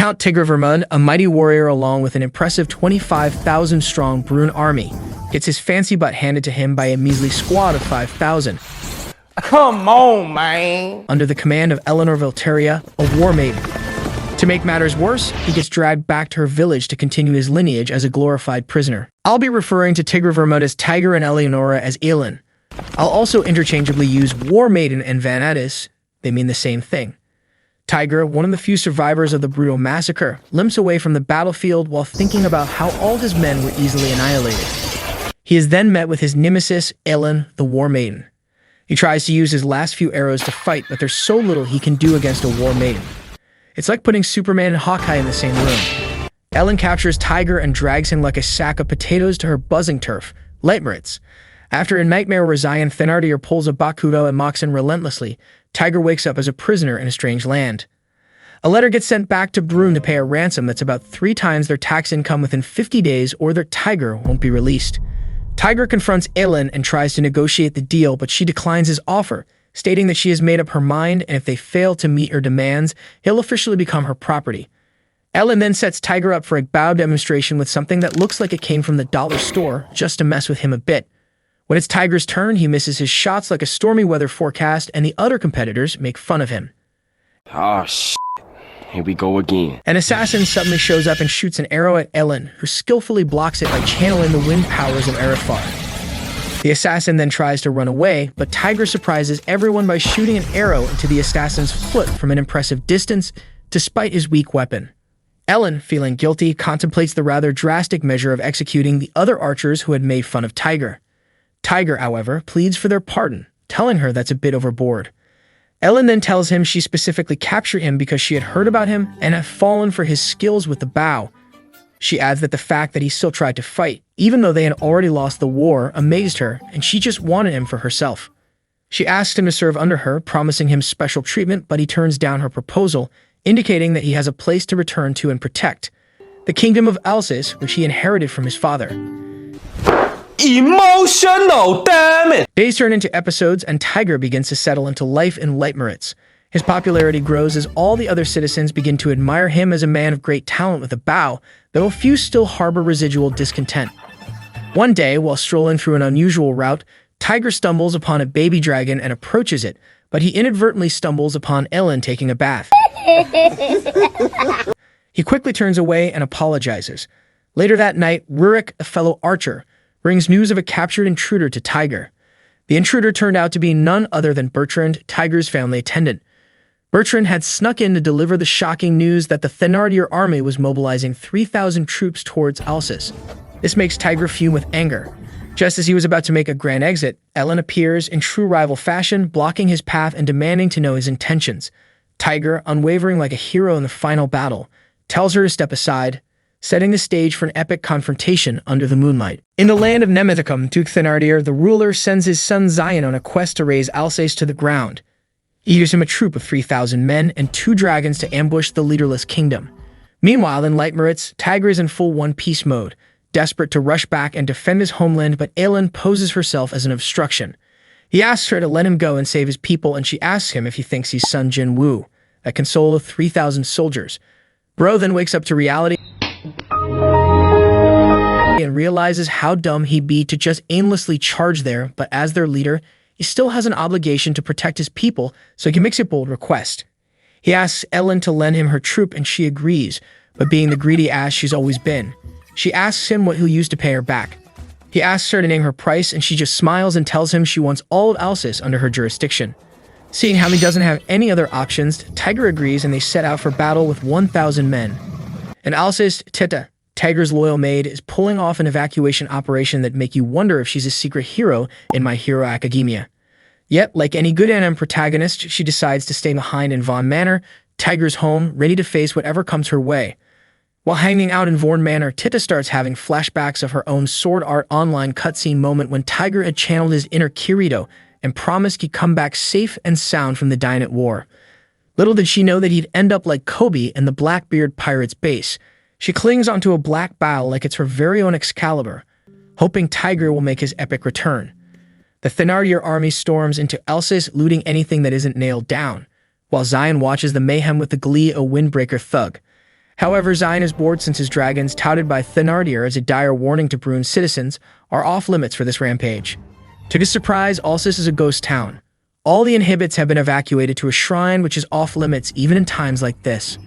Count Tigravermund, a mighty warrior along with an impressive 25,000-strong Brune army, gets his fancy butt handed to him by a measly squad of 5,000. Come on, man. Under the command of Eleanor Volteria, a war maiden. To make matters worse, he gets dragged back to her village to continue his lineage as a glorified prisoner. I'll be referring to Tigravermund as Tiger and Eleonora as Elin. I'll also interchangeably use War Maiden and Vanadis. They mean the same thing. Tiger, one of the few survivors of the brutal massacre, limps away from the battlefield while thinking about how all his men were easily annihilated. He is then met with his nemesis, Elin, the War Maiden. He tries to use his last few arrows to fight, but there's so little he can do against a War Maiden. It's like putting Superman and Hawkeye in the same room. Elin captures Tiger and drags him like a sack of potatoes to her buzzing turf, Leitmeritz. After a nightmare where Zion Thenardier pulls a Bakugo and mocks him relentlessly, Tiger wakes up as a prisoner in a strange land. A letter gets sent back to Brune to pay a ransom that's about 3 times their tax income within 50 days or their Tiger won't be released. Tiger confronts Elin and tries to negotiate the deal, but she declines his offer, stating that she has made up her mind and if they fail to meet her demands, he'll officially become her property. Elin then sets Tiger up for a bow demonstration with something that looks like it came from the dollar store just to mess with him a bit. When it's Tiger's turn, he misses his shots like a stormy weather forecast and the other competitors make fun of him. Oh, shit. Here we go again. An assassin suddenly shows up and shoots an arrow at Elin, who skillfully blocks it by channeling the wind powers of Arifar. The assassin then tries to run away, but Tiger surprises everyone by shooting an arrow into the assassin's foot from an impressive distance, despite his weak weapon. Elin, feeling guilty, contemplates the rather drastic measure of executing the other archers who had made fun of Tiger. Tiger, however, pleads for their pardon, telling her that's a bit overboard. Elin then tells him she specifically captured him because she had heard about him and had fallen for his skills with the bow. She adds that the fact that he still tried to fight, even though they had already lost the war, amazed her, and she just wanted him for herself. She asks him to serve under her, promising him special treatment, but he turns down her proposal, indicating that he has a place to return to and protect, the kingdom of Alsace, which he inherited from his father. Emotional, damn it! Days turn into episodes, and Tiger begins to settle into life in Leitmeritz. His popularity grows as all the other citizens begin to admire him as a man of great talent with a bow, though a few still harbor residual discontent. One day, while strolling through an unusual route, Tiger stumbles upon a baby dragon and approaches it, but he inadvertently stumbles upon Elin taking a bath. He quickly turns away and apologizes. Later that night, Rurik, a fellow archer, brings news of a captured intruder to Tiger. The intruder turned out to be none other than Bertrand, Tiger's family attendant. Bertrand had snuck in to deliver the shocking news that the Thenardier army was mobilizing 3,000 troops towards Alsace. This makes Tiger fume with anger. Just as he was about to make a grand exit, Elin appears in true rival fashion, blocking his path and demanding to know his intentions. Tiger, unwavering like a hero in the final battle, tells her to step aside, setting the stage for an epic confrontation under the moonlight. In the land of Nemethicum, Duke Thenardier, the ruler, sends his son Zion on a quest to raze Alsace to the ground. He gives him a troop of 3,000 men and 2 dragons to ambush the leaderless kingdom. Meanwhile, in Leitmeritz, Tiger is in full one-piece mode, desperate to rush back and defend his homeland, but Elin poses herself as an obstruction. He asks her to let him go and save his people, and she asks him if he thinks he's Sun Jin Woo, that can solo 3,000 soldiers. Bro then wakes up to reality and realizes how dumb he'd be to just aimlessly charge there, but as their leader, he still has an obligation to protect his people, so he makes a bold request. He asks Elin to lend him her troop, and she agrees, but being the greedy ass she's always been, she asks him what he'll use to pay her back. He asks her to name her price, and she just smiles and tells him she wants all of Alsace under her jurisdiction. Seeing how he doesn't have any other options, Tiger agrees and they set out for battle with 1,000 men. In Alsace, Tita, Tiger's loyal maid, is pulling off an evacuation operation that make you wonder if she's a secret hero in My Hero Academia. Yet, like any good anime protagonist, she decides to stay behind in Vaughn Manor, Tiger's home, ready to face whatever comes her way. While hanging out in Vaughn Manor, Tita starts having flashbacks of her own Sword Art Online cutscene moment when Tiger had channeled his inner Kirito and promised he'd come back safe and sound from the Dynate War. Little did she know that he'd end up like Kobe in the Blackbeard Pirates base. She clings onto a black bow like it's her very own Excalibur, hoping Tiger will make his epic return. The Thenardier army storms into Alsace, looting anything that isn't nailed down, while Zion watches the mayhem with the glee of a windbreaker thug. However, Zion is bored since his dragons, touted by Thenardier as a dire warning to Brune's citizens, are off-limits for this rampage. To his surprise, Alsis is a ghost town. All the inhibits have been evacuated to a shrine which is off-limits even in times like this.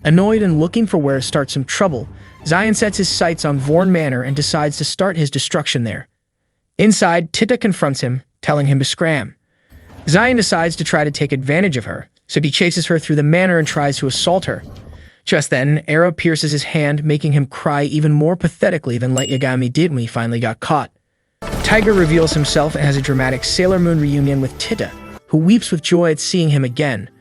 Annoyed and looking for where to start some trouble, Zion sets his sights on Vorn Manor and decides to start his destruction there. Inside, Titta confronts him, telling him to scram. Zion decides to try to take advantage of her, so he chases her through the manor and tries to assault her. Just then, an arrow pierces his hand, making him cry even more pathetically than Light Yagami did when he finally got caught. Tiger reveals himself and has a dramatic Sailor Moon reunion with Titta, who weeps with joy at seeing him again.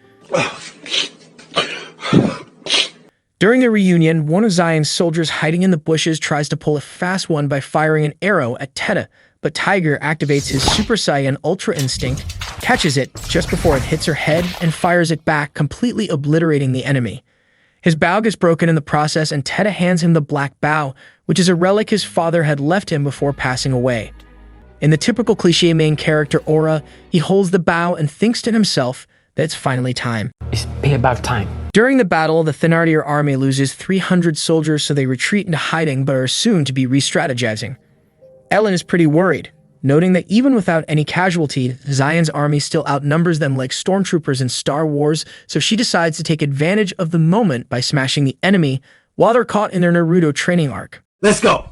During the reunion, one of Zion's soldiers hiding in the bushes tries to pull a fast one by firing an arrow at Titta, but Tiger activates his Super Saiyan Ultra Instinct, catches it just before it hits her head, and fires it back, completely obliterating the enemy. His bow gets broken in the process, and Titta hands him the black bow, which is a relic his father had left him before passing away. In the typical cliché main character aura, he holds the bow and thinks to himself that it's finally time. It's payback time. During the battle, the Thenardier army loses 300 soldiers, so they retreat into hiding but are soon to be re-strategizing. Ellen is pretty worried, noting that even without any casualty, Zion's army still outnumbers them like stormtroopers in Star Wars, so she decides to take advantage of the moment by smashing the enemy while they're caught in their Naruto training arc. Let's go!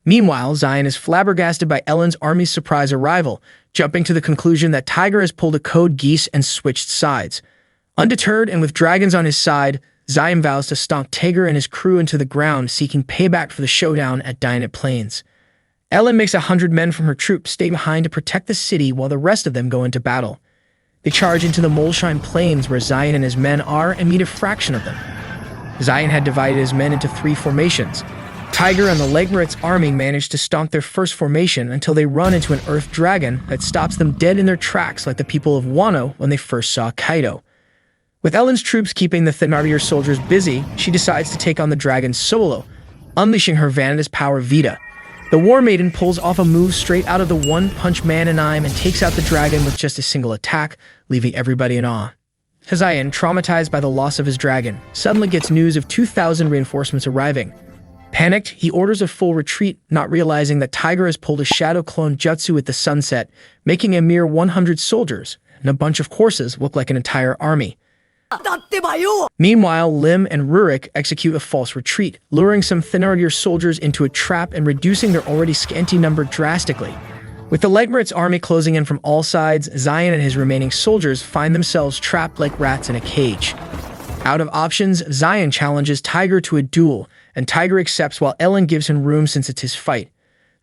Meanwhile, Zion is flabbergasted by Ellen's army's surprise arrival, jumping to the conclusion that Tiger has pulled a Code Geass and switched sides. Undeterred and with dragons on his side, Zion vows to stomp Tiger and his crew into the ground, seeking payback for the showdown at Dynamite Plains. Ellen makes 100 men from her troops stay behind to protect the city while the rest of them go into battle. They charge into the Moleshine Plains where Zion and his men are and meet a fraction of them. Zion had divided his men into 3 formations. Tiger and the Legmarit's army manage to stomp their first formation until they run into an Earth Dragon that stops them dead in their tracks like the people of Wano when they first saw Kaido. With Ellen's troops keeping the Thenardier soldiers busy, she decides to take on the dragon solo, unleashing her Vanitas power Vita. The War Maiden pulls off a move straight out of the One Punch Man anime and takes out the dragon with just a single attack, leaving everybody in awe. Zion, traumatized by the loss of his dragon, suddenly gets news of 2,000 reinforcements arriving. Panicked, he orders a full retreat, not realizing that Tiger has pulled a shadow clone jutsu at the sunset, making a mere 100 soldiers, and a bunch of horses look like an entire army. Meanwhile, Lim and Rurik execute a false retreat, luring some Thenardier soldiers into a trap and reducing their already scanty number drastically. With the Legmarit's army closing in from all sides, Zion and his remaining soldiers find themselves trapped like rats in a cage. Out of options, Zion challenges Tiger to a duel, and Tiger accepts while Ellen gives him room since it's his fight.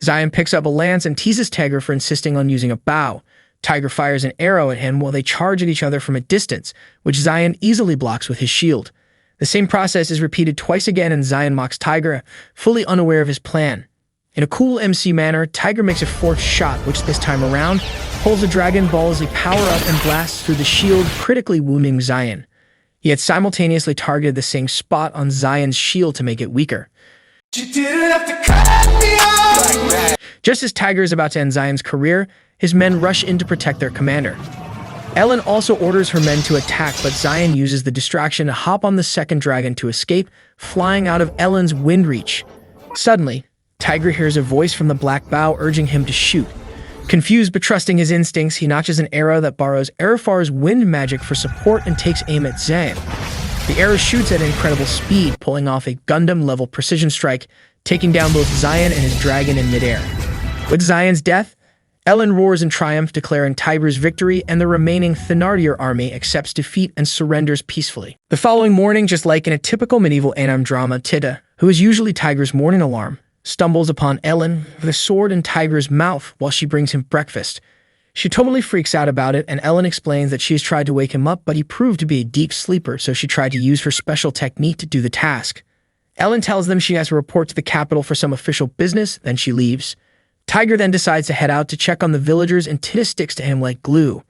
Zion picks up a lance and teases Tiger for insisting on using a bow. Tiger fires an arrow at him while they charge at each other from a distance, which Zion easily blocks with his shield. The same process is repeated twice again, and Zion mocks Tiger, fully unaware of his plan. In a cool MC manner, Tiger makes a 4th shot, which this time around pulls a Dragon Ball as he power up and blasts through the shield, critically wounding Zion. He had simultaneously targeted the same spot on Zion's shield to make it weaker. Just as Tiger is about to end Zion's career, his men rush in to protect their commander. Ellen also orders her men to attack, but Zion uses the distraction to hop on the second dragon to escape, flying out of Ellen's wind reach. Suddenly, Tiger hears a voice from the Black Bow urging him to shoot. Confused but trusting his instincts, he notches an arrow that borrows Aerofar's wind magic for support and takes aim at Zion. The arrow shoots at incredible speed, pulling off a Gundam-level precision strike, taking down both Zion and his dragon in midair. With Zion's death, Ellen roars in triumph, declaring Tiger's victory, and the remaining Thenardier army accepts defeat and surrenders peacefully. The following morning, just like in a typical medieval anime drama, Titta, who is usually Tiger's morning alarm, stumbles upon Ellen with a sword in Tiger's mouth while she brings him breakfast. She totally freaks out about it, and Ellen explains that she has tried to wake him up, but he proved to be a deep sleeper, so she tried to use her special technique to do the task. Ellen tells them she has to report to the capital for some official business, then she leaves. Tiger then decides to head out to check on the villagers, and Titta sticks to him like glue.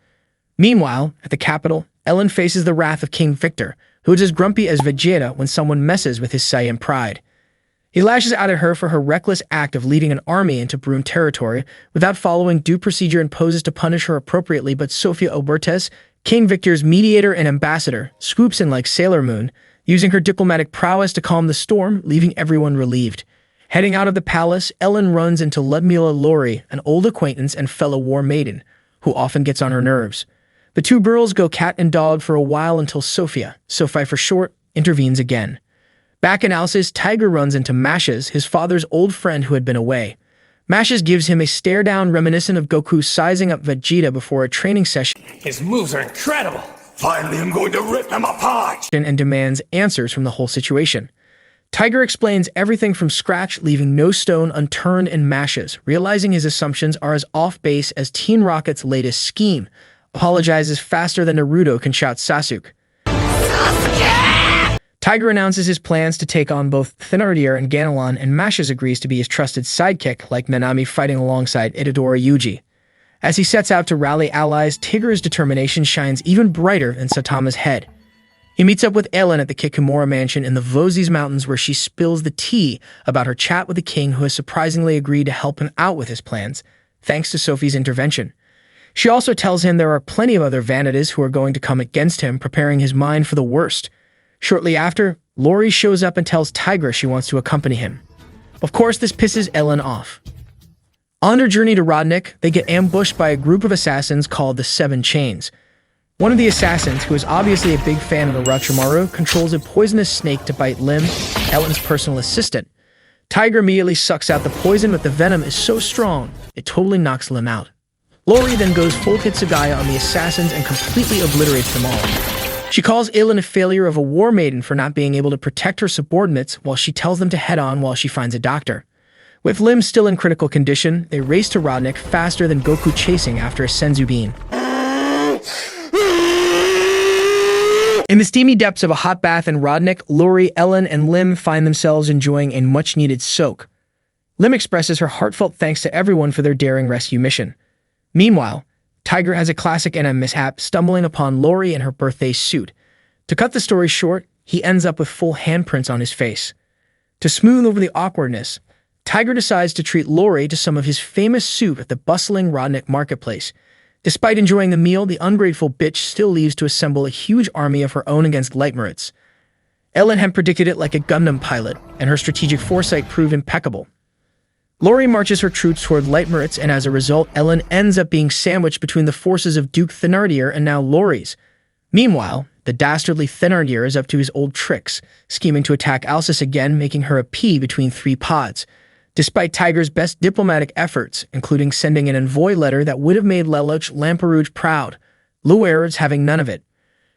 Meanwhile, at the capital, Ellen faces the wrath of King Victor, who is as grumpy as Vegeta when someone messes with his Saiyan pride. He lashes out at her for her reckless act of leading an army into Brune territory without following due procedure and poses to punish her appropriately, but Sofia Obertes, King Victor's mediator and ambassador, swoops in like Sailor Moon, using her diplomatic prowess to calm the storm, leaving everyone relieved. Heading out of the palace, Ellen runs into Ludmila Lori, an old acquaintance and fellow war maiden, who often gets on her nerves. The two girls go cat and dog for a while until Sophia, Sophie for short, intervenes again. Back in Alsace, Tiger runs into Mashes, his father's old friend who had been away. Mashes gives him a stare-down reminiscent of Goku sizing up Vegeta before a training session. His moves are incredible! Finally, I'm going to rip them apart! And demands answers from the whole situation. Tiger explains everything from scratch, leaving no stone unturned, and Mashes, realizing his assumptions are as off-base as Teen Rocket's latest scheme, apologizes faster than Naruto can shout Sasuke. Tiger announces his plans to take on both Thénardier and Ganelon, and Mashes agrees to be his trusted sidekick, like Nanami fighting alongside Itadori Yuji. As he sets out to rally allies, Tigger's determination shines even brighter in Saitama's head. He meets up with Ellen at the Kikumura mansion in the Vosges Mountains, where she spills the tea about her chat with the king, who has surprisingly agreed to help him out with his plans, thanks to Sophie's intervention. She also tells him there are plenty of other vanities who are going to come against him, preparing his mind for the worst. Shortly after, Lori shows up and tells Tiger she wants to accompany him. Of course, this pisses Ellen off. On their journey to Rodnik, they get ambushed by a group of assassins called the Seven Chains. One of the assassins, who is obviously a big fan of Orochimaru, controls a poisonous snake to bite Lim, Ellen's personal assistant. Tiger immediately sucks out the poison, but the venom is so strong, it totally knocks Lim out. Lori then goes full Hitsugaya on the assassins and completely obliterates them all. She calls Ellen a failure of a war maiden for not being able to protect her subordinates, while she tells them to head on while she finds a doctor. With Lim still in critical condition, they race to Rodnik faster than Goku chasing after a Senzu bean. In the steamy depths of a hot bath in Rodnik, Lori, Ellen, and Lim find themselves enjoying a much-needed soak. Lim expresses her heartfelt thanks to everyone for their daring rescue mission. Meanwhile, Tiger has a classic NM mishap, stumbling upon Lori in her birthday suit. To cut the story short, he ends up with full handprints on his face. To smooth over the awkwardness, Tiger decides to treat Lori to some of his famous soup at the bustling Rodnik marketplace. Despite enjoying the meal, the ungrateful bitch still leaves to assemble a huge army of her own against Leitmeritz. Ellen had predicted it like a Gundam pilot, and her strategic foresight proved impeccable. Lori marches her troops toward Leitmeritz, and as a result, Ellen ends up being sandwiched between the forces of Duke Thénardier and now Lori's. Meanwhile, the dastardly Thénardier is up to his old tricks, scheming to attack Alsace again, making her a pea between three pods. Despite Tiger's best diplomatic efforts, including sending an envoy letter that would have made Lelouch Lamperouge proud, Luer's having none of it.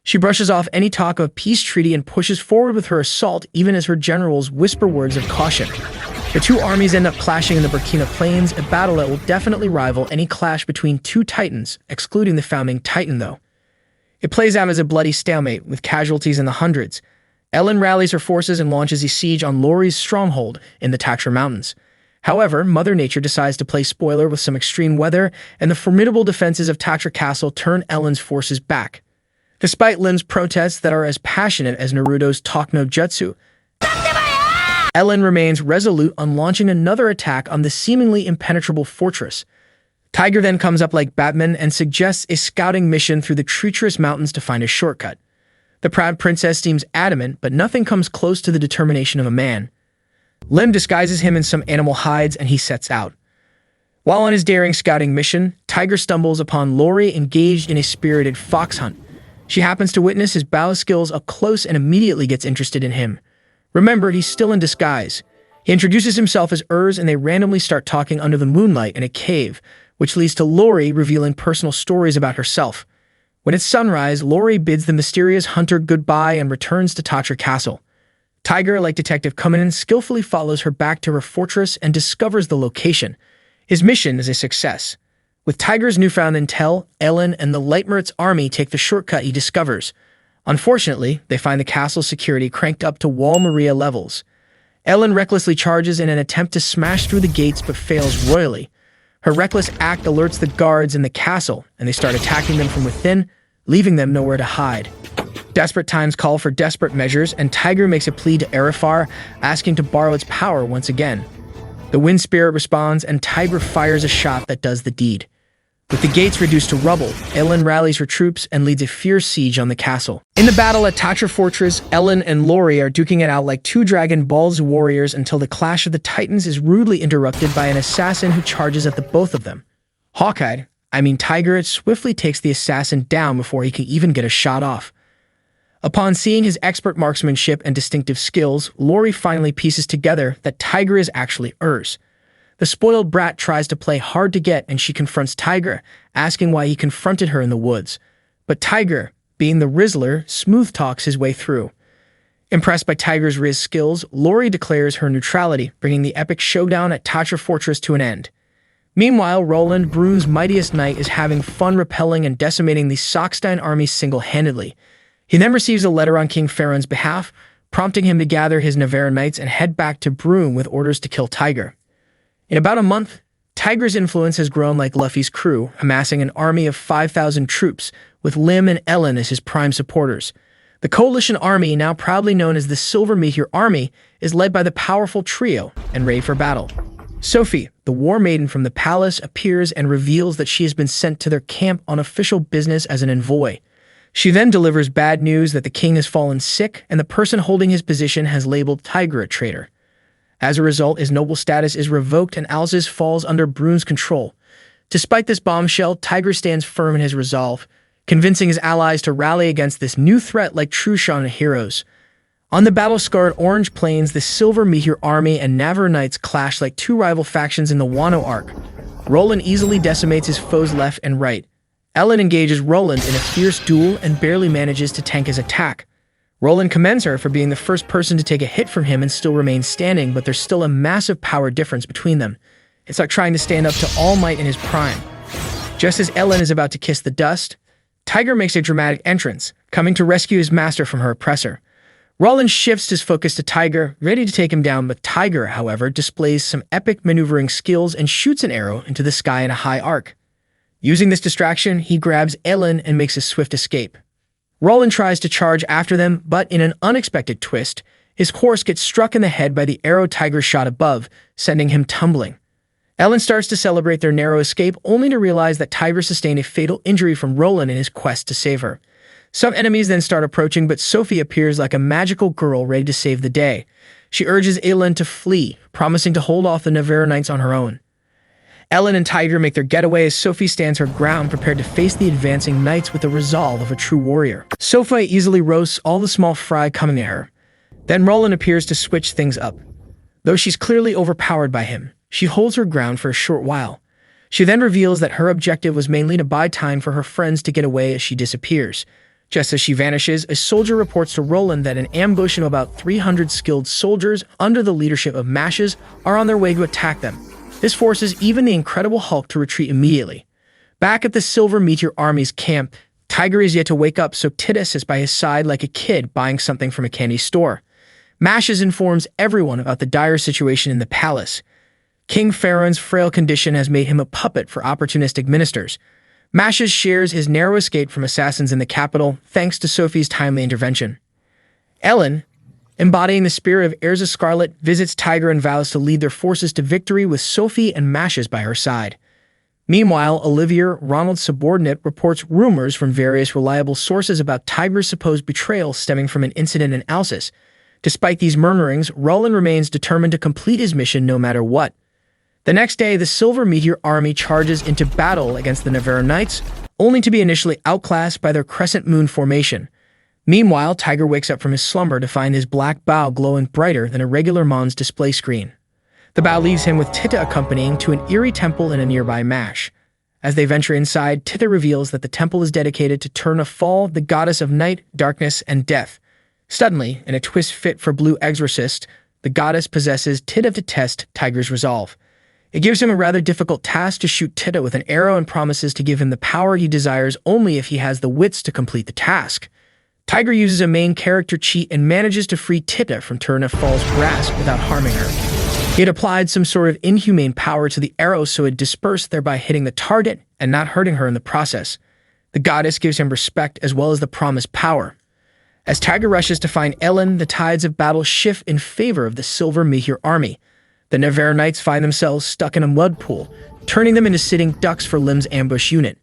She brushes off any talk of a peace treaty and pushes forward with her assault, even as her generals whisper words of caution. The two armies end up clashing in the Burkina Plains, a battle that will definitely rival any clash between two titans, excluding the founding titan, though. It plays out as a bloody stalemate, with casualties in the hundreds. Ellen rallies her forces and launches a siege on Lori's stronghold in the Tatra Mountains. However, Mother Nature decides to play spoiler with some extreme weather, and the formidable defenses of Tatra Castle turn Ellen's forces back. Despite Lim's protests that are as passionate as Naruto's Talk no Jutsu, Ellen remains resolute on launching another attack on the seemingly impenetrable fortress. Tiger then comes up like Batman and suggests a scouting mission through the treacherous mountains to find a shortcut. The proud princess seems adamant, but nothing comes close to the determination of a man. Lim disguises him in some animal hides and he sets out. While on his daring scouting mission, Tiger stumbles upon Lori engaged in a spirited fox hunt. She happens to witness his battle skills up close and immediately gets interested in him. Remember, he's still in disguise. He introduces himself as Urs, and they randomly start talking under the moonlight in a cave, which leads to Lori revealing personal stories about herself. When it's sunrise, Lori bids the mysterious hunter goodbye and returns to Tatra Castle. Tiger, like Detective Kuminen, skillfully follows her back to her fortress and discovers the location. His mission is a success. With Tiger's newfound intel, Ellen and the Leitmeritz army take the shortcut he discovers. Unfortunately, they find the castle's security cranked up to Wall Maria levels. Ellen recklessly charges in an attempt to smash through the gates but fails royally. Her reckless act alerts the guards in the castle, and they start attacking them from within, leaving them nowhere to hide. Desperate times call for desperate measures, and Tiger makes a plea to Arifar, asking to borrow its power once again. The wind spirit responds, and Tiger fires a shot that does the deed. With the gates reduced to rubble, Ellen rallies her troops and leads a fierce siege on the castle. In the battle at Tatra Fortress, Ellen and Lori are duking it out like two Dragon Ball's warriors until the clash of the titans is rudely interrupted by an assassin who charges at the both of them. Tiger, swiftly takes the assassin down before he can even get a shot off. Upon seeing his expert marksmanship and distinctive skills, Lori finally pieces together that Tiger is actually hers. The spoiled brat tries to play hard to get and she confronts Tiger, asking why he confronted her in the woods. But Tiger, being the Rizzler, smooth talks his way through. Impressed by Tiger's Riz skills, Lori declares her neutrality, bringing the epic showdown at Tatra Fortress to an end. Meanwhile, Roland, Brune's mightiest knight, is having fun repelling and decimating the Sockstein army single-handedly. He then receives a letter on King Farron's behalf, prompting him to gather his Navarran knights and head back to Brune with orders to kill Tiger. In about a month, Tiger's influence has grown like Luffy's crew, amassing an army of 5,000 troops, with Lim and Ellen as his prime supporters. The coalition army, now proudly known as the Silver Meteor Army, is led by the powerful trio and ready for battle. Sophie, the war maiden from the palace, appears and reveals that she has been sent to their camp on official business as an envoy. She then delivers bad news that the king has fallen sick and the person holding his position has labeled Tiger a traitor. As a result, his noble status is revoked and Alsace falls under Brune's control. Despite this bombshell, Tiger stands firm in his resolve, convincing his allies to rally against this new threat like true Shonen heroes. On the battle-scarred Orange Plains, the Silver Meteor Army and Navarre Knights clash like two rival factions in the Wano arc. Roland easily decimates his foes left and right. Ellen engages Roland in a fierce duel and barely manages to tank his attack. Roland commends her for being the first person to take a hit from him and still remain standing, but there's still a massive power difference between them. It's like trying to stand up to All Might in his prime. Just as Ellen is about to kiss the dust, Tiger makes a dramatic entrance, coming to rescue his master from her oppressor. Roland shifts his focus to Tiger, ready to take him down, but Tiger, however, displays some epic maneuvering skills and shoots an arrow into the sky in a high arc. Using this distraction, he grabs Ellen and makes a swift escape. Roland tries to charge after them, but in an unexpected twist, his horse gets struck in the head by the arrow Tiger shot above, sending him tumbling. Ellen starts to celebrate their narrow escape, only to realize that Tiger sustained a fatal injury from Roland in his quest to save her. Some enemies then start approaching, but Sophie appears like a magical girl ready to save the day. She urges Ellen to flee, promising to hold off the Navarre Knights on her own. Ellen and Tiger make their getaway as Sophie stands her ground, prepared to face the advancing knights with the resolve of a true warrior. Sophie easily roasts all the small fry coming at her. Then Roland appears to switch things up. Though she's clearly overpowered by him, she holds her ground for a short while. She then reveals that her objective was mainly to buy time for her friends to get away as she disappears. Just as she vanishes, a soldier reports to Roland that an ambush of about 300 skilled soldiers under the leadership of Mashes are on their way to attack them. This forces even the Incredible Hulk to retreat immediately. Back at the Silver Meteor Army's camp, Tiger is yet to wake up, so Titus is by his side like a kid buying something from a candy store. Mashes informs everyone about the dire situation in the palace. King Farron's frail condition has made him a puppet for opportunistic ministers. Mashes shares his narrow escape from assassins in the capital, thanks to Sophie's timely intervention. Ellen, embodying the spirit of Erza Scarlet, visits Tiger and vows to lead their forces to victory with Sophie and Mashes by her side. Meanwhile, Olivier, Ronald's subordinate, reports rumors from various reliable sources about Tiger's supposed betrayal stemming from an incident in Alsace. Despite these murmurings, Roland remains determined to complete his mission no matter what. The next day, the Silver Meteor Army charges into battle against the Navarre Knights, only to be initially outclassed by their Crescent Moon formation. Meanwhile, Tiger wakes up from his slumber to find his black bow glowing brighter than a regular Mon's display screen. The bow leaves him with Tita accompanying to an eerie temple in a nearby mash. As they venture inside, Tita reveals that the temple is dedicated to Turna Fall, the goddess of night, darkness, and death. Suddenly, in a twist fit for Blue Exorcist, the goddess possesses Tita to test Tiger's resolve. It gives him a rather difficult task to shoot Tita with an arrow and promises to give him the power he desires only if he has the wits to complete the task. Tiger uses a main character cheat and manages to free Tita from Turna Fall's grasp without harming her. He had applied some sort of inhumane power to the arrow so it dispersed, thereby hitting the target and not hurting her in the process. The goddess gives him respect as well as the promised power. As Tiger rushes to find Ellen, the tides of battle shift in favor of the Silver Meteor Army. The Navarre Knights find themselves stuck in a mud pool, turning them into sitting ducks for Lim's ambush unit.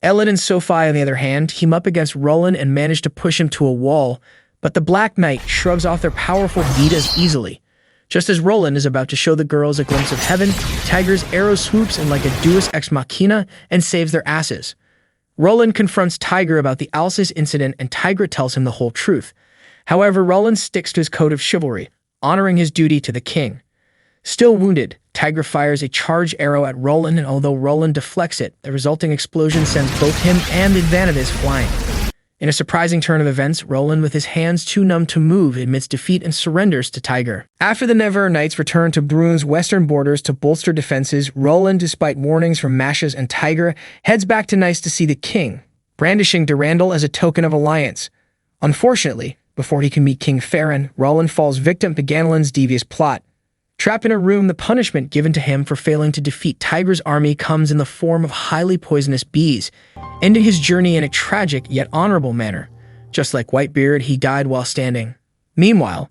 Ellen and Sophie, on the other hand, team up against Roland and manage to push him to a wall, but the Black Knight shrugs off their powerful Vitas easily. Just as Roland is about to show the girls a glimpse of heaven, Tiger's arrow swoops in like a deus ex machina and saves their asses. Roland confronts Tiger about the Alsace incident and Tiger tells him the whole truth. However, Roland sticks to his code of chivalry, honoring his duty to the king. Still wounded, Tiger fires a charge arrow at Roland, and although Roland deflects it, the resulting explosion sends both him and the Vanitas flying. In a surprising turn of events, Roland, with his hands too numb to move, admits defeat and surrenders to Tiger. After the Never Knights return to Bruin's western borders to bolster defenses, Roland, despite warnings from Mashes and Tiger, heads back to Nice to see the king, brandishing Durandal as a token of alliance. Unfortunately, before he can meet King Farron, Roland falls victim to Ganelon's devious plot. Trapped in a room, the punishment given to him for failing to defeat Tiger's army comes in the form of highly poisonous bees, ending his journey in a tragic yet honorable manner. Just like Whitebeard, he died while standing. Meanwhile,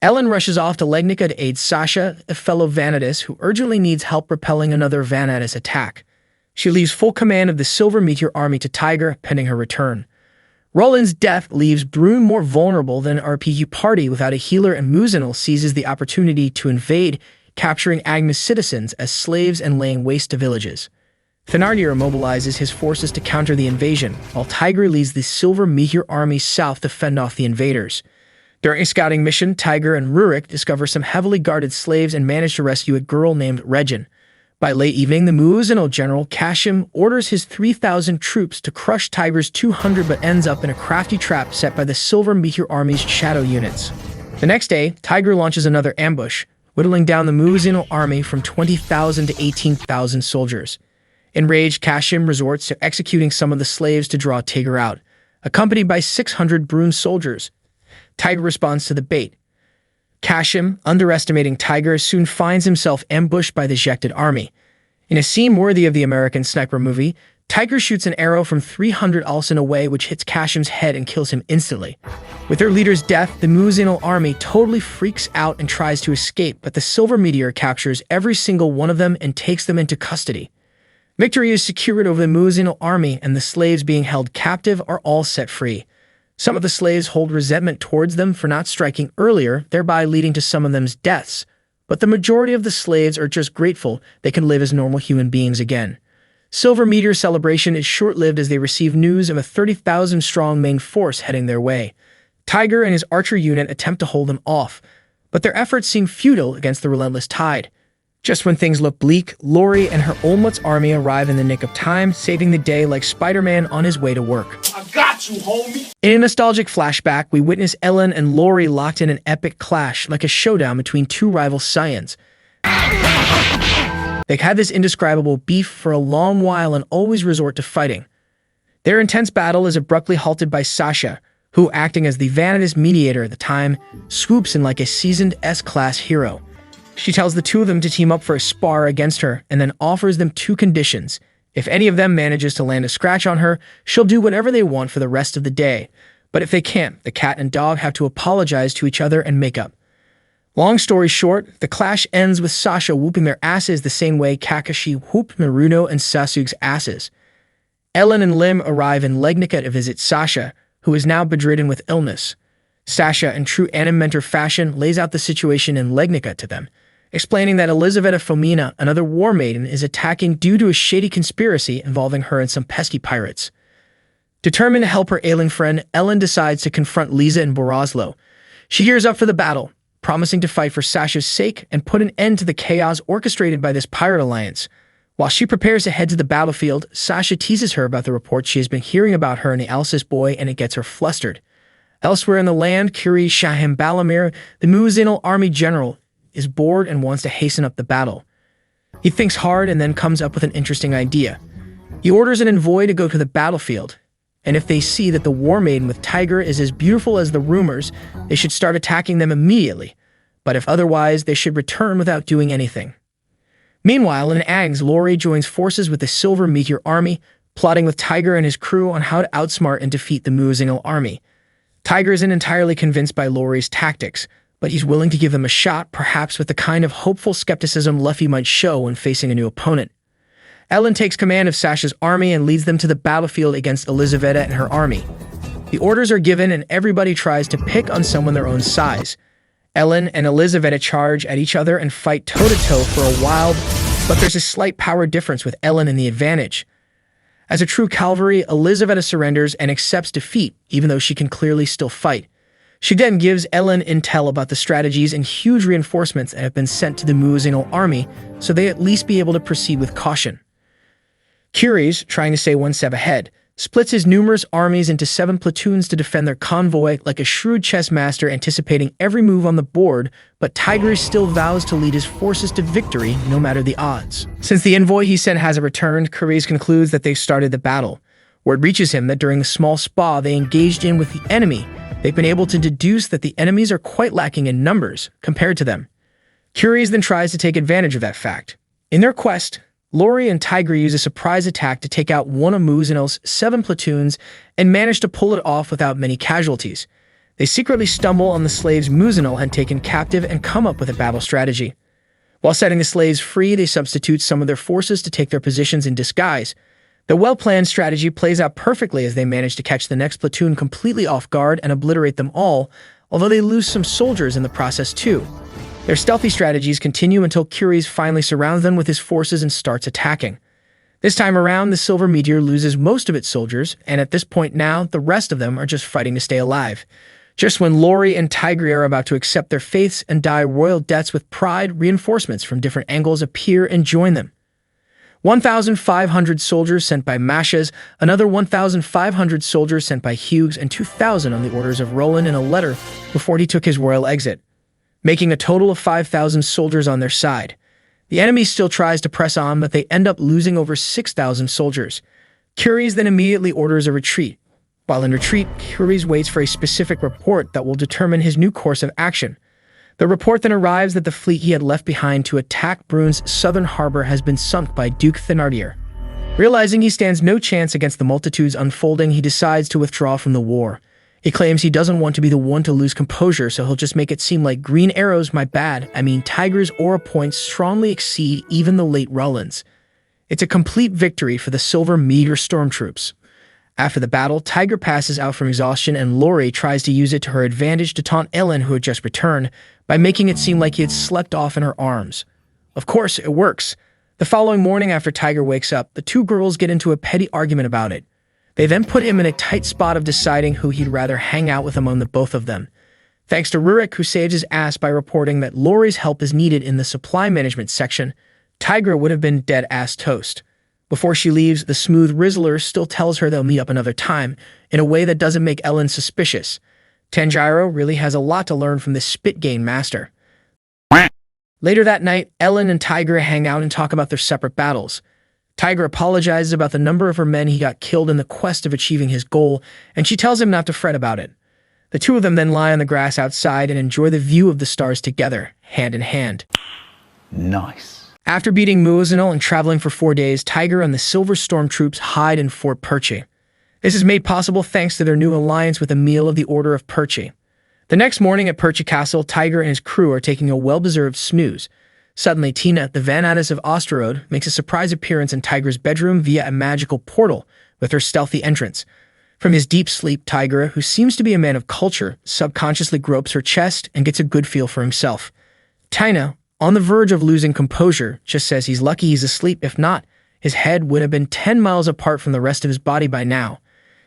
Ellen rushes off to Legnica to aid Sasha, a fellow Vanitas who urgently needs help repelling another Vanitas attack. She leaves full command of the Silver Meteor army to Tiger, pending her return. Roland's death leaves Bruin more vulnerable than an RPG party without a healer, and Muzinal seizes the opportunity to invade, capturing Agnes citizens as slaves and laying waste to villages. Thenardier mobilizes his forces to counter the invasion, while Tiger leads the Silver Meteor army south to fend off the invaders. During a scouting mission, Tiger and Rurik discover some heavily guarded slaves and manage to rescue a girl named Regin. By late evening, the Muzinal general Kashim orders his 3,000 troops to crush Tiger's 200, but ends up in a crafty trap set by the Silver Meteor army's shadow units. The next day, Tiger launches another ambush, whittling down the Muzinal army from 20,000 to 18,000 soldiers. Enraged, Kashim resorts to executing some of the slaves to draw Tiger out, accompanied by 600 Brune soldiers. Tiger responds to the bait. Kashim, underestimating Tiger, soon finds himself ambushed by the ejected army. In a scene worthy of the American Sniper movie, Tiger shoots an arrow from 300 Alsan away, which hits Kashim's head and kills him instantly. With their leader's death, the Muzinal army totally freaks out and tries to escape, but the Silver Meteor captures every single one of them and takes them into custody. Victory is secured over the Muzinal army, and the slaves being held captive are all set free. Some of the slaves hold resentment towards them for not striking earlier, thereby leading to some of them's deaths. But the majority of the slaves are just grateful they can live as normal human beings again. Silver Meteor celebration is short-lived as they receive news of a 30,000-strong main force heading their way. Tiger and his archer unit attempt to hold them off, but their efforts seem futile against the relentless tide. Just when things look bleak, Lori and her Olmut's army arrive in the nick of time, saving the day like Spider-Man on his way to work. I got you, homie. In a nostalgic flashback, we witness Ellen and Lori locked in an epic clash, like a showdown between two rival scions. They've had this indescribable beef for a long while and always resort to fighting. Their intense battle is abruptly halted by Sasha, who, acting as the Vanitas mediator at the time, swoops in like a seasoned S-class hero. She tells the two of them to team up for a spar against her and then offers them two conditions. If any of them manages to land a scratch on her, she'll do whatever they want for the rest of the day. But if they can't, the cat and dog have to apologize to each other and make up. Long story short, the clash ends with Sasha whooping their asses the same way Kakashi whooped Miruno and Sasuke's asses. Ellen and Lim arrive in Legnica to visit Sasha, who is now bedridden with illness. Sasha, in true anime mentor fashion, lays out the situation in Legnica to them, explaining that Elizaveta Fomina, another war maiden, is attacking due to a shady conspiracy involving her and some pesky pirates. Determined to help her ailing friend, Ellen decides to confront Lisa and Boroslo. She gears up for the battle, promising to fight for Sasha's sake and put an end to the chaos orchestrated by this pirate alliance. While she prepares to head to the battlefield, Sasha teases her about the reports she has been hearing about her and the Alsace boy, and it gets her flustered. Elsewhere in the land, Kiri Shahim Balamir, the Muzinal army general, is bored and wants to hasten up the battle. He thinks hard and then comes up with an interesting idea. He orders an envoy to go to the battlefield, and if they see that the war maiden with Tiger is as beautiful as the rumors, they should start attacking them immediately, but if otherwise, they should return without doing anything. Meanwhile, in Ags, Lori joins forces with the Silver Meteor army, plotting with Tiger and his crew on how to outsmart and defeat the Muzinal army. Tiger isn't entirely convinced by Lori's tactics, but he's willing to give them a shot, perhaps with the kind of hopeful skepticism Luffy might show when facing a new opponent. Ellen takes command of Sasha's army and leads them to the battlefield against Elizaveta and her army. The orders are given and everybody tries to pick on someone their own size. Ellen and Elizaveta charge at each other and fight toe-to-toe for a while, but there's a slight power difference with Ellen in the advantage. As a true cavalry, Elizaveta surrenders and accepts defeat, even though she can clearly still fight. She then gives Ellen intel about the strategies and huge reinforcements that have been sent to the Muezzin army, so they at least be able to proceed with caution. Curies, trying to stay one step ahead, splits his numerous armies into 7 platoons to defend their convoy like a shrewd chess master anticipating every move on the board, but Tigris still vows to lead his forces to victory no matter the odds. Since the envoy he sent hasn't returned, Curies concludes that they've started the battle. Word reaches him that during the small spa they engaged in with the enemy, they've been able to deduce that the enemies are quite lacking in numbers compared to them. Curies then tries to take advantage of that fact. In their quest, Lori and Tiger use a surprise attack to take out one of Muzinel's 7 platoons and manage to pull it off without many casualties. They secretly stumble on the slaves Muzinel had taken captive and come up with a battle strategy. While setting the slaves free, they substitute some of their forces to take their positions in disguise. The well-planned strategy plays out perfectly as they manage to catch the next platoon completely off guard and obliterate them all, although they lose some soldiers in the process too. Their stealthy strategies continue until Curies finally surrounds them with his forces and starts attacking. This time around, the Silver Meteor loses most of its soldiers, and at this point now, the rest of them are just fighting to stay alive. Just when Lori and Tigri are about to accept their fates and die royal deaths with pride, reinforcements from different angles appear and join them. 1,500 soldiers sent by Mashas, another 1,500 soldiers sent by Hughes, and 2,000 on the orders of Roland in a letter before he took his royal exit, making a total of 5,000 soldiers on their side. The enemy still tries to press on, but they end up losing over 6,000 soldiers. Curies then immediately orders a retreat. While in retreat, Curies waits for a specific report that will determine his new course of action. The report then arrives that the fleet he had left behind to attack Brune's southern harbor has been sunk by Duke Thénardier. Realizing he stands no chance against the multitudes unfolding, he decides to withdraw from the war. He claims he doesn't want to be the one to lose composure, so he'll just make it seem like green arrows, Tiger's aura points strongly exceed even the late Rollins. It's a complete victory for the Silver Meteor stormtroops. After the battle, Tiger passes out from exhaustion and Lori tries to use it to her advantage to taunt Ellen, who had just returned, by making it seem like he had slept off in her arms. Of course, it works. The following morning after Tiger wakes up, the two girls get into a petty argument about it. They then put him in a tight spot of deciding who he'd rather hang out with among the both of them. Thanks to Rurik, who saves his ass by reporting that Lori's help is needed in the supply management section, Tiger would have been dead-ass toast. Before she leaves, the smooth Rizzler still tells her they'll meet up another time, in a way that doesn't make Ellen suspicious. Tanjiro really has a lot to learn from this spit-gain master. Later that night, Ellen and Tiger hang out and talk about their separate battles. Tiger apologizes about the number of her men he got killed in the quest of achieving his goal, and she tells him not to fret about it. The two of them then lie on the grass outside and enjoy the view of the stars together, hand in hand. Nice. After beating Muezzin and traveling for 4 days, Tiger and the Silver Stormtroops hide in Fort Perche. This is made possible thanks to their new alliance with Emil of the Order of Perche. The next morning at Perche Castle, Tiger and his crew are taking a well-deserved snooze. Suddenly, Tina, the Vanatus of Osterode, makes a surprise appearance in Tiger's bedroom via a magical portal with her stealthy entrance. From his deep sleep, Tiger, who seems to be a man of culture, subconsciously gropes her chest and gets a good feel for himself. Tina, on the verge of losing composure, just says he's lucky he's asleep. If not, his head would have been 10 miles apart from the rest of his body by now.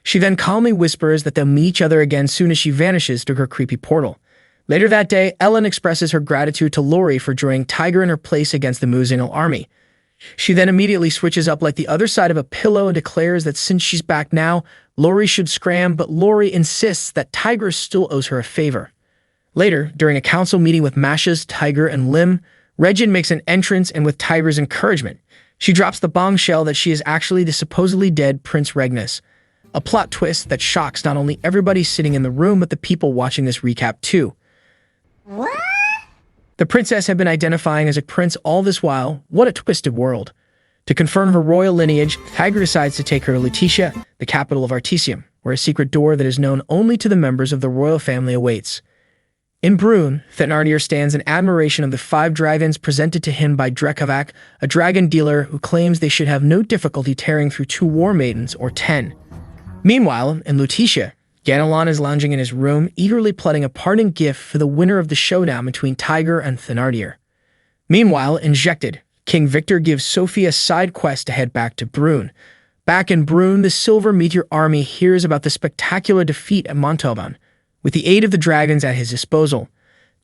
She then calmly whispers that they'll meet each other again soon as she vanishes through her creepy portal. Later that day, Ellen expresses her gratitude to Lori for joining Tiger in her place against the Muezzin army. She then immediately switches up like the other side of a pillow and declares that since she's back now, Lori should scram, but Lori insists that Tiger still owes her a favor. Later, during a council meeting with Mashas, Tiger, and Lim, Regin makes an entrance, and with Tiger's encouragement, she drops the bombshell that she is actually the supposedly dead Prince Regnus. A plot twist that shocks not only everybody sitting in the room, but the people watching this recap too. What? The princess had been identifying as a prince all this while. What a twisted world. To confirm her royal lineage, Tiger decides to take her to Lutetia, the capital of Artesium, where a secret door that is known only to the members of the royal family awaits. In Brune, Thenardier stands in admiration of the 5 dragons presented to him by Drekavac, a dragon dealer who claims they should have no difficulty tearing through 2 war maidens or 10. Meanwhile, in Lutetia, Ganelon is lounging in his room, eagerly plotting a parting gift for the winner of the showdown between Tiger and Thenardier. Meanwhile, Injected, King Victor gives Sophie a side quest to head back to Brune. Back in Brune, the Silver Meteor Army hears about the spectacular defeat at Montauban. With the aid of the dragons at his disposal,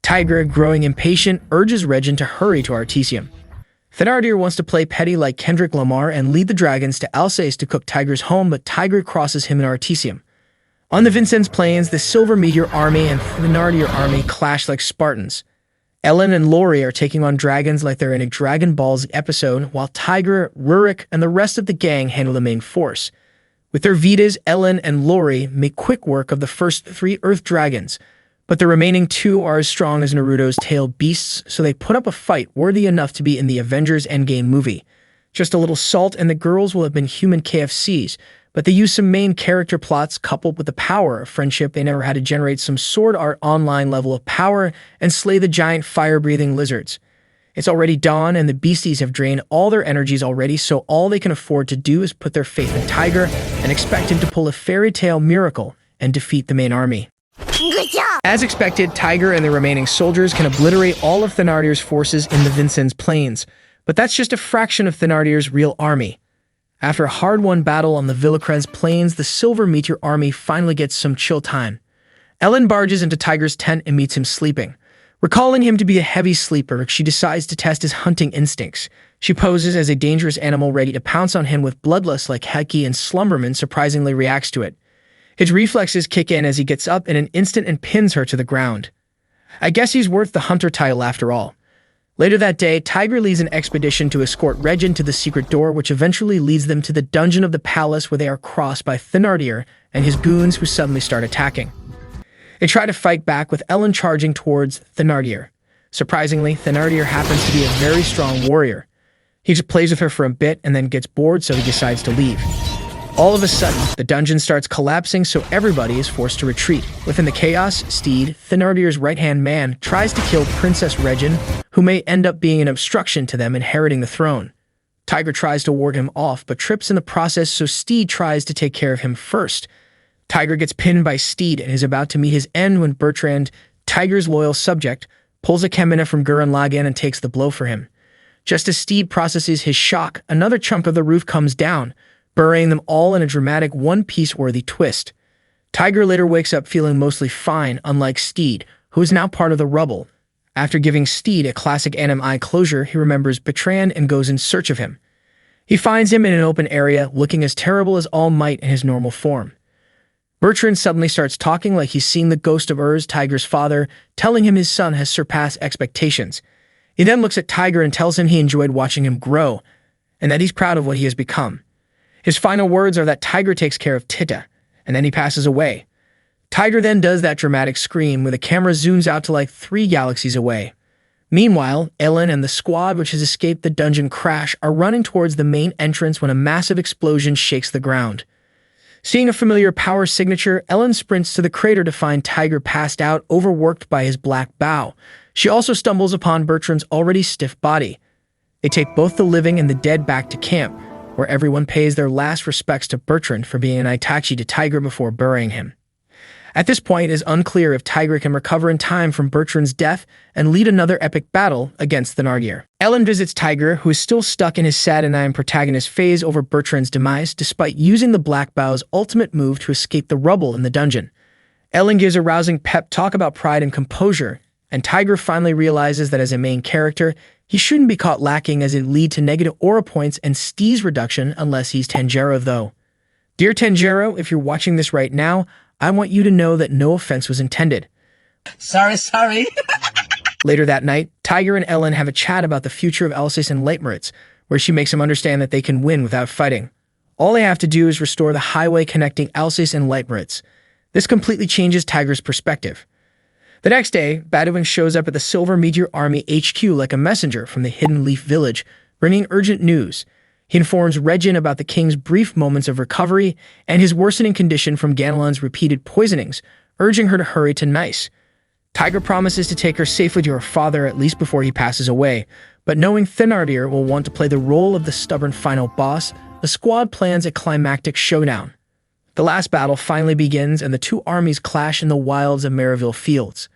Tiger, growing impatient, urges Regin to hurry to Artesium. Thenardier wants to play petty like Kendrick Lamar and lead the dragons to Alsace to cook Tiger's home, but Tiger crosses him in Artesium. On the Vincennes Plains, the Silver Meteor Army and Thenardier Army clash like Spartans. Ellen and Laurie are taking on dragons like they're in a Dragon Ball Z episode, while Tiger, Rurik, and the rest of the gang handle the main force. With their Vitas, Ellen and Laurie make quick work of the first 3 Earth Dragons, but the remaining 2 are as strong as Naruto's tailed beasts, so they put up a fight worthy enough to be in the Avengers Endgame movie. Just a little salt and the girls will have been human KFCs, but they use some main character plots coupled with the power of friendship. They never had to generate some Sword Art Online level of power and slay the giant fire-breathing lizards. It's already dawn and the beasties have drained all their energies already, so all they can afford to do is put their faith in Tiger and expect him to pull a fairy tale miracle and defeat the main army. Good job! As expected, Tiger and the remaining soldiers can obliterate all of Thenardier's forces in the Vincennes Plains, but that's just a fraction of Thenardier's real army. After a hard-won battle on the Villacrez Plains, the Silver Meteor Army finally gets some chill time. Ellen barges into Tiger's tent and meets him sleeping. Recalling him to be a heavy sleeper, she decides to test his hunting instincts. She poses as a dangerous animal ready to pounce on him with bloodlust like Heki, and Slumberman surprisingly reacts to it. His reflexes kick in as he gets up in an instant and pins her to the ground. I guess he's worth the hunter title after all. Later that day, Tiger leads an expedition to escort Regin to the secret door, which eventually leads them to the dungeon of the palace, where they are crossed by Thenardier and his goons, who suddenly start attacking. They try to fight back, with Ellen charging towards Thenardier. Surprisingly, Thenardier happens to be a very strong warrior. He just plays with her for a bit and then gets bored, so he decides to leave. All of a sudden, the dungeon starts collapsing, so everybody is forced to retreat. Within the chaos, Steed, Thenardier's right-hand man, tries to kill Princess Regin, who may end up being an obstruction to them inheriting the throne. Tiger tries to ward him off, but trips in the process, so Steed tries to take care of him first. Tiger gets pinned by Steed and is about to meet his end when Bertrand, Tiger's loyal subject, pulls a Kemina from Gurren Lagann and takes the blow for him. Just as Steed processes his shock, another chunk of the roof comes down, burying them all in a dramatic one-piece-worthy twist. Tiger later wakes up feeling mostly fine, unlike Steed, who is now part of the rubble. After giving Steed a classic anime eye closure, he remembers Bertrand and goes in search of him. He finds him in an open area, looking as terrible as All Might in his normal form. Bertrand suddenly starts talking like he's seen the ghost of Urs, Tiger's father, telling him his son has surpassed expectations. He then looks at Tiger and tells him he enjoyed watching him grow, and that he's proud of what he has become. His final words are that Tiger takes care of Tita, and then he passes away. Tiger then does that dramatic scream where the camera zooms out to like 3 galaxies away. Meanwhile, Ellen and the squad, which has escaped the dungeon crash, are running towards the main entrance when a massive explosion shakes the ground. Seeing a familiar power signature, Ellen sprints to the crater to find Tiger passed out, overworked by his black bow. She also stumbles upon Bertrand's already stiff body. They take both the living and the dead back to camp, where everyone pays their last respects to Bertrand for being an Itachi to Tiger before burying him. At this point, it is unclear if Tiger can recover in time from Bertrand's death and lead another epic battle against Thenardier. Ellen visits Tiger, who is still stuck in his sad-and-I'm protagonist phase over Bertrand's demise, despite using the Black Bow's ultimate move to escape the rubble in the dungeon. Ellen gives a rousing pep talk about pride and composure, and Tiger finally realizes that as a main character, he shouldn't be caught lacking, as it lead to negative aura points and steez reduction unless he's Tanjiro, though. Dear Tanjiro, if you're watching this right now, I want you to know that no offense was intended. Sorry. Later that night, Tiger and Ellen have a chat about the future of Alsace and Leitmeritz, where she makes him understand that they can win without fighting. All they have to do is restore the highway connecting Alsace and Leitmeritz. This completely changes Tiger's perspective. The next day, Baduin shows up at the Silver Meteor Army HQ like a messenger from the Hidden Leaf Village, bringing urgent news. He informs Regin about the king's brief moments of recovery and his worsening condition from Ganelon's repeated poisonings, urging her to hurry to Nice. Tiger promises to take her safely to her father at least before he passes away, but knowing Thenardier will want to play the role of the stubborn final boss, the squad plans a climactic showdown. The last battle finally begins and the two armies clash in the wilds of Maryville Fields.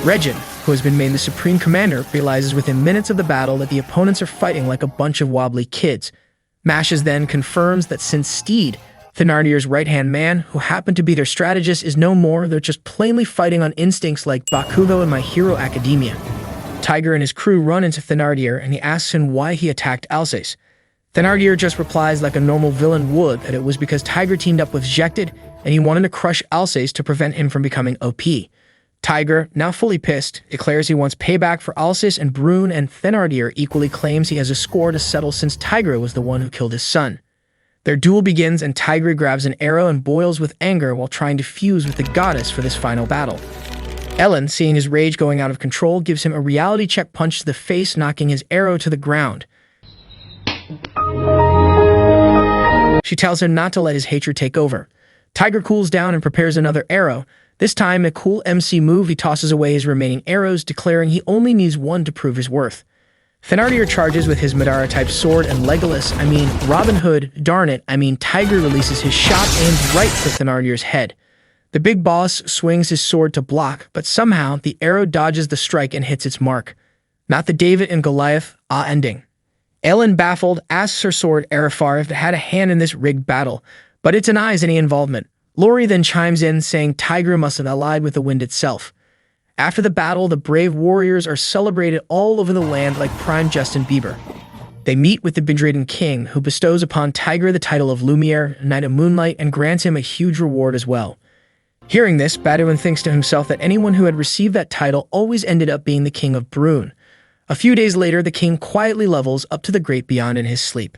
Regin, who has been made the supreme commander, realizes within minutes of the battle that the opponents are fighting like a bunch of wobbly kids. Mashes then confirms that since Steed, Thenardier's right-hand man, who happened to be their strategist, is no more, they're just plainly fighting on instincts like Bakugo in My Hero Academia. Tiger and his crew run into Thenardier and he asks him why he attacked Alsace. Thenardier just replies like a normal villain would that it was because Tiger teamed up with Jected and he wanted to crush Alsace to prevent him from becoming OP. Tiger, now fully pissed, declares he wants payback for Alsace and Brune, and Thenardier equally claims he has a score to settle since Tiger was the one who killed his son. Their duel begins and Tiger grabs an arrow and boils with anger while trying to fuse with the goddess for this final battle. Ellen, seeing his rage going out of control, gives him a reality check punch to the face, knocking his arrow to the ground. She tells him not to let his hatred take over. Tiger cools down and prepares another arrow. This time, a cool MC move, he tosses away his remaining arrows, declaring he only needs one to prove his worth. Thenardier charges with his Madara-type sword and Robin Hood, Tiger releases his shot aimed right for Thenardier's head. The big boss swings his sword to block, but somehow the arrow dodges the strike and hits its mark. Not the David and Goliath ending. Ellen, baffled, asks her sword Arifar if it had a hand in this rigged battle, but it denies any involvement. Lori then chimes in, saying Tiger must have allied with the wind itself. After the battle, the brave warriors are celebrated all over the land like prime Justin Bieber. They meet with the Bedridden King, who bestows upon Tiger the title of Lumiere, Knight of Moonlight, and grants him a huge reward as well. Hearing this, Baduin thinks to himself that anyone who had received that title always ended up being the King of Brune. A few days later, the king quietly levels up to the great beyond in his sleep.